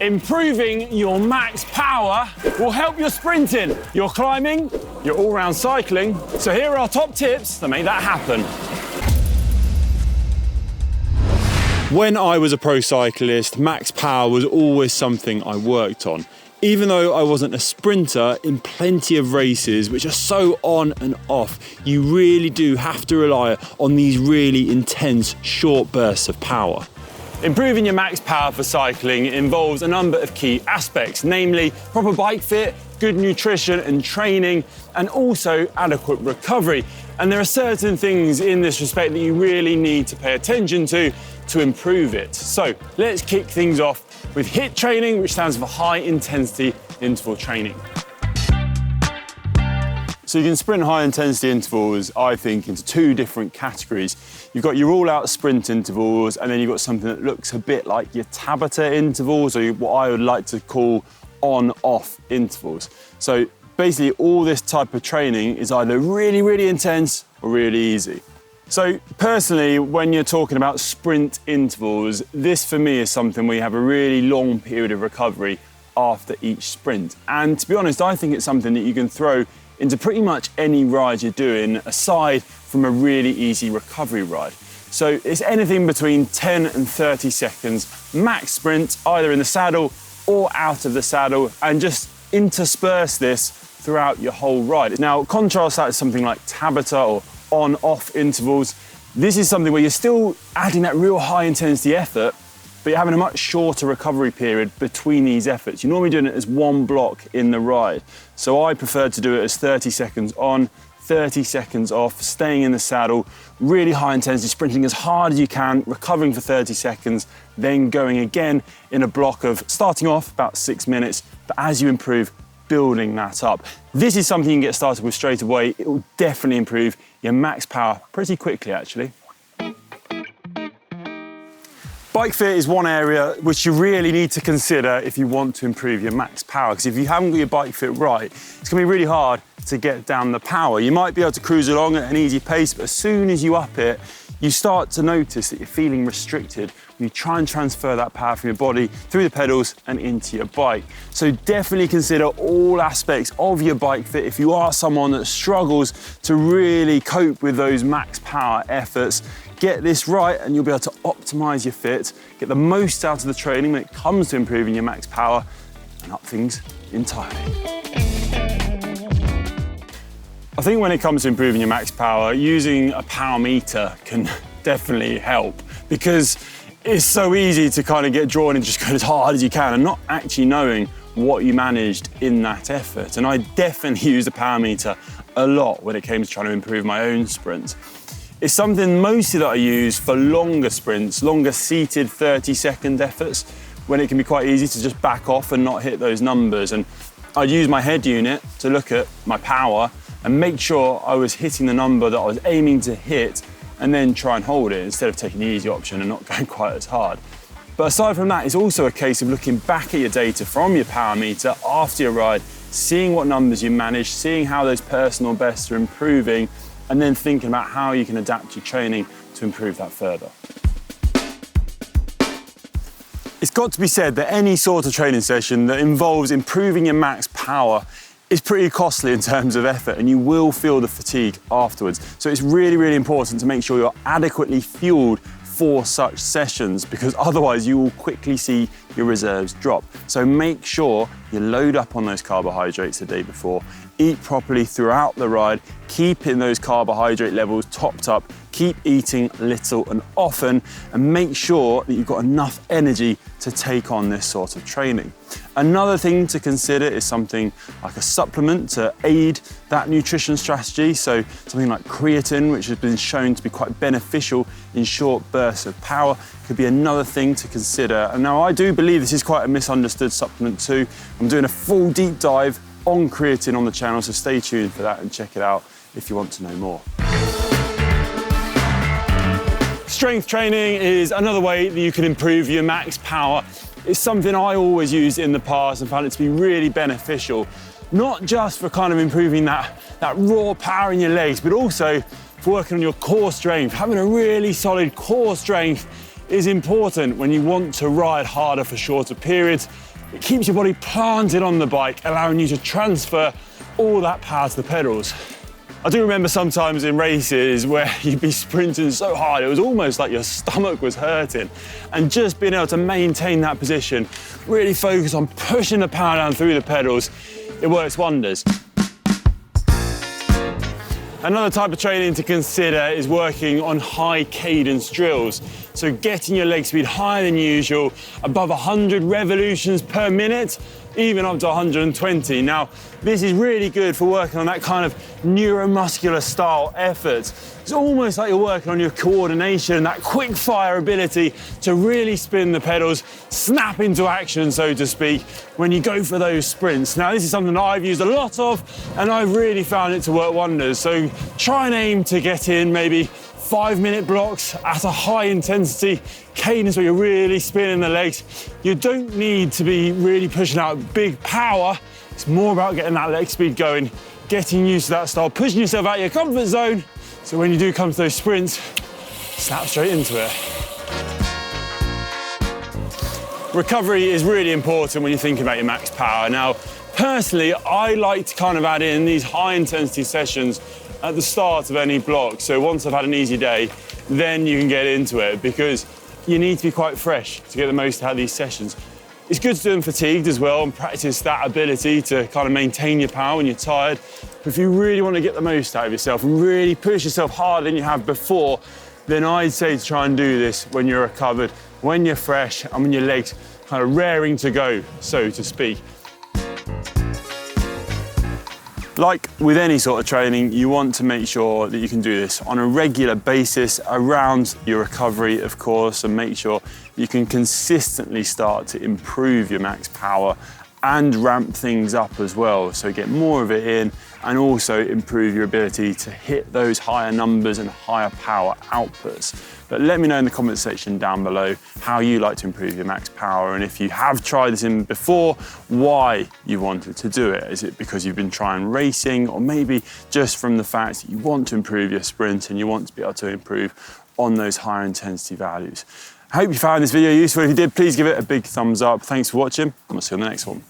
Improving your max power will help your sprinting, your climbing, your all-round cycling. So here are our top tips that make that happen. When I was a pro cyclist, max power was always something I worked on. Even though I wasn't a sprinter, in plenty of races, which are so on and off, you really do have to rely on these really intense short bursts of power. Improving your max power for cycling involves a number of key aspects, namely proper bike fit, good nutrition and training, and also adequate recovery. And there are certain things in this respect that you really need to pay attention to improve it. So let's kick things off with HIIT training, which stands for high intensity interval training. So you can sprint high intensity intervals, I think, into two different categories. You've got your all-out sprint intervals, and then you've got something that looks a bit like your Tabata intervals, or what I would like to call on-off intervals. So basically all this type of training is either really, really intense or really easy. So personally, when you're talking about sprint intervals, this for me is something where you have a really long period of recovery after each sprint. And to be honest, I think it's something that you can throw into pretty much any ride you're doing, aside from a really easy recovery ride. So it's anything between 10 and 30 seconds max sprint, either in the saddle or out of the saddle, and just intersperse this throughout your whole ride. Now, contrast that to something like Tabata or on-off intervals. This is something where you're still adding that real high intensity effort, but you're having a much shorter recovery period between these efforts. You're normally doing it as one block in the ride. So I prefer to do it as 30 seconds on, 30 seconds off, staying in the saddle, really high intensity, sprinting as hard as you can, recovering for 30 seconds, then going again in a block of starting off about 6 minutes, but as you improve, building that up. This is something you can get started with straight away. It will definitely improve your max power pretty quickly, actually. Bike fit is one area which you really need to consider if you want to improve your max power, because if you haven't got your bike fit right, it's going to be really hard to get down the power. You might be able to cruise along at an easy pace, but as soon as you up it, you start to notice that you're feeling restricted when you try and transfer that power from your body through the pedals and into your bike. So definitely consider all aspects of your bike fit if you are someone that struggles to really cope with those max power efforts. Get this right and you'll be able to optimize your fit, get the most out of the training when it comes to improving your max power, and up things entirely. I think when it comes to improving your max power, using a power meter can definitely help, because it's so easy to kind of get drawn and just go as hard as you can and not actually knowing what you managed in that effort. And I definitely use the power meter a lot when it came to trying to improve my own sprints. It's something mostly that I use for longer sprints, longer seated 30-second efforts, when it can be quite easy to just back off and not hit those numbers. And I'd use my head unit to look at my power and make sure I was hitting the number that I was aiming to hit, and then try and hold it instead of taking the easy option and not going quite as hard. But aside from that, it's also a case of looking back at your data from your power meter after your ride, seeing what numbers you managed, seeing how those personal bests are improving, and then thinking about how you can adapt your training to improve that further. It's got to be said that any sort of training session that involves improving your max power is pretty costly in terms of effort, and you will feel the fatigue afterwards. So it's really, really important to make sure you're adequately fueled for such sessions, because otherwise you will quickly see your reserves drop. So make sure you load up on those carbohydrates the day before, eat properly throughout the ride, keeping those carbohydrate levels topped up, keep eating little and often, and make sure that you've got enough energy to take on this sort of training. Another thing to consider is something like a supplement to aid that nutrition strategy. So something like creatine, which has been shown to be quite beneficial in short bursts of power, could be another thing to consider. And now I do believe this is quite a misunderstood supplement too. I'm doing a full deep dive on creatine on the channel, so stay tuned for that and check it out if you want to know more. Strength training is another way that you can improve your max power. It's something I always used in the past and found it to be really beneficial, not just for kind of improving that raw power in your legs, but also for working on your core strength. Having a really solid core strength is important when you want to ride harder for shorter periods. It keeps your body planted on the bike, allowing you to transfer all that power to the pedals. I do remember sometimes in races where you'd be sprinting so hard, it was almost like your stomach was hurting. And just being able to maintain that position, really focus on pushing the power down through the pedals, it works wonders. Another type of training to consider is working on high cadence drills. So getting your leg speed higher than usual, above 100 revolutions per minute, even up to 120. Now, this is really good for working on that kind of neuromuscular style effort. It's almost like you're working on your coordination and that quick fire ability to really spin the pedals, snap into action, so to speak, when you go for those sprints. Now, this is something that I've used a lot of, and I've really found it to work wonders. So try and aim to get in maybe 5-minute blocks at a high intensity cadence where you're really spinning the legs. You don't need to be really pushing out big power. It's more about getting that leg speed going, getting used to that style, pushing yourself out of your comfort zone, so when you do come to those sprints, snap straight into it. Recovery is really important when you think about your max power. Now, personally, I like to kind of add in these high intensity sessions at the start of any block. So once I've had an easy day, then you can get into it, because you need to be quite fresh to get the most out of these sessions. It's good to do them fatigued as well and practice that ability to kind of maintain your power when you're tired. But if you really want to get the most out of yourself and really push yourself harder than you have before, then I'd say to try and do this when you're recovered, when you're fresh, and when your legs kind of raring to go, so to speak. Like with any sort of training, you want to make sure that you can do this on a regular basis around your recovery, of course, and make sure you can consistently start to improve your max power and ramp things up as well. So get more of it in and also improve your ability to hit those higher numbers and higher power outputs. But let me know in the comment section down below how you like to improve your max power, and if you have tried this in before, why you wanted to do it. Is it because you've been trying racing, or maybe just from the fact that you want to improve your sprint and you want to be able to improve on those higher intensity values? I hope you found this video useful. If you did, please give it a big thumbs up. Thanks for watching, and we'll see you on the next one.